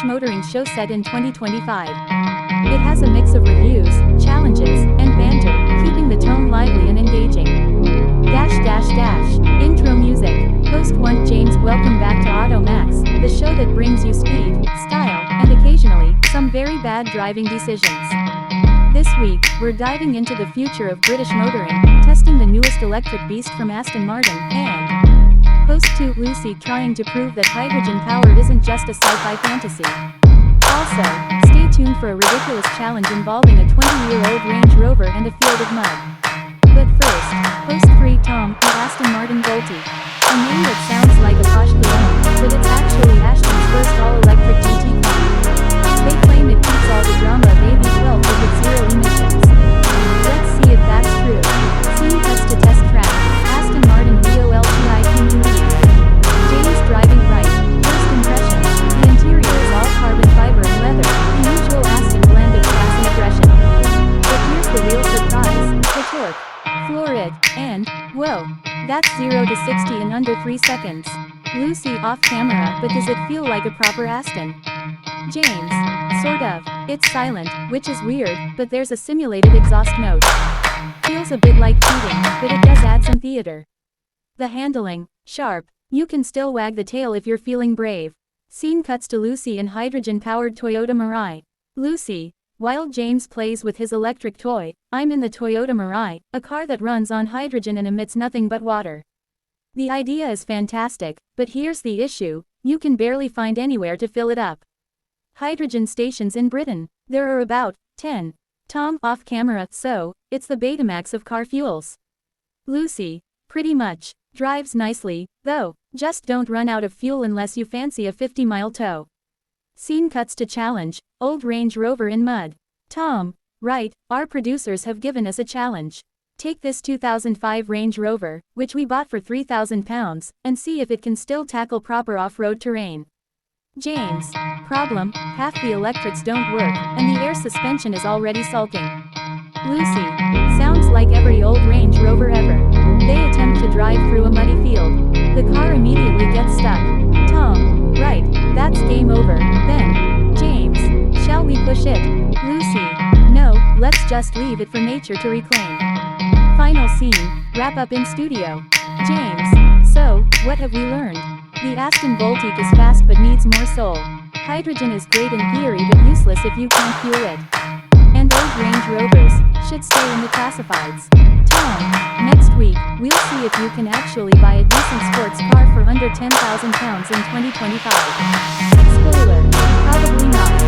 British motoring show set in 2025. It has a mix of reviews, challenges, and banter, keeping the tone lively and engaging. Intro music. Host 1 James. Welcome back to Auto Max, the show that brings you speed, style, and occasionally, some very bad driving decisions. This week, we're diving into the future of British motoring, testing the newest electric beast from Aston Martin, and host 2 Lucy trying to prove that hydrogen powered isn't just a sci-fi fantasy. Also, stay tuned for a ridiculous challenge involving a 20-year-old Range Rover and a field of mud. But first, host 3 Tom, the Aston Martin Volti. A name that sounds like a posh cologne, but it's actually Aston's first all-electric GT car. They claim it keeps all the drama of AB12 with its zero emissions. Let's see if that's true. Scene cuts to test track. Aston Martin VOLTI community. James driving right. First impressions. The interior is all carbon fiber and leather. The usual Aston blend of class and aggression. But here's the real surprise. The torque. Floor it, and, whoa, that's 0 to 60 in under 3 seconds. Lucy off camera, but does it feel like a proper Aston? James, sort of. It's silent, which is weird, but there's a simulated exhaust note. Feels a bit like cheating, but it does add some theater. The handling, sharp. You can still wag the tail if you're feeling brave. Scene cuts to Lucy in hydrogen-powered Toyota Mirai. Lucy. While James plays with his electric toy, I'm in the Toyota Mirai, a car that runs on hydrogen and emits nothing but water. The idea is fantastic, but here's the issue, you can barely find anywhere to fill it up. Hydrogen stations in Britain, there are about 10. Tom off camera, so, it's the Betamax of car fuels. Lucy, pretty much, drives nicely, though, just don't run out of fuel unless you fancy a 50-mile tow. Scene cuts to challenge, old Range Rover in mud. Tom, right, our producers have given us a challenge. Take this 2005 Range Rover, which we bought for £3,000, and see if it can still tackle proper off-road terrain. James, problem, half the electrics don't work, and the air suspension is already sulking. Lucy, sounds like every old Range Rover ever. They attempt to drive through a muddy field. The car immediately gets stuck. Tom, right, that's game over. Then, James, shall we push it? Lucy, no, let's just leave it for nature to reclaim. Final scene, wrap up in studio. James, so, what have we learned? The Aston Voltique is fast but needs more soul. Hydrogen is great in theory but useless if you can't fuel it. And old Range Rovers should stay in the classifieds. Tom, next week, we'll see if you can actually buy a decent sports car for under £10,000 in 2025. Spoiler, probably not.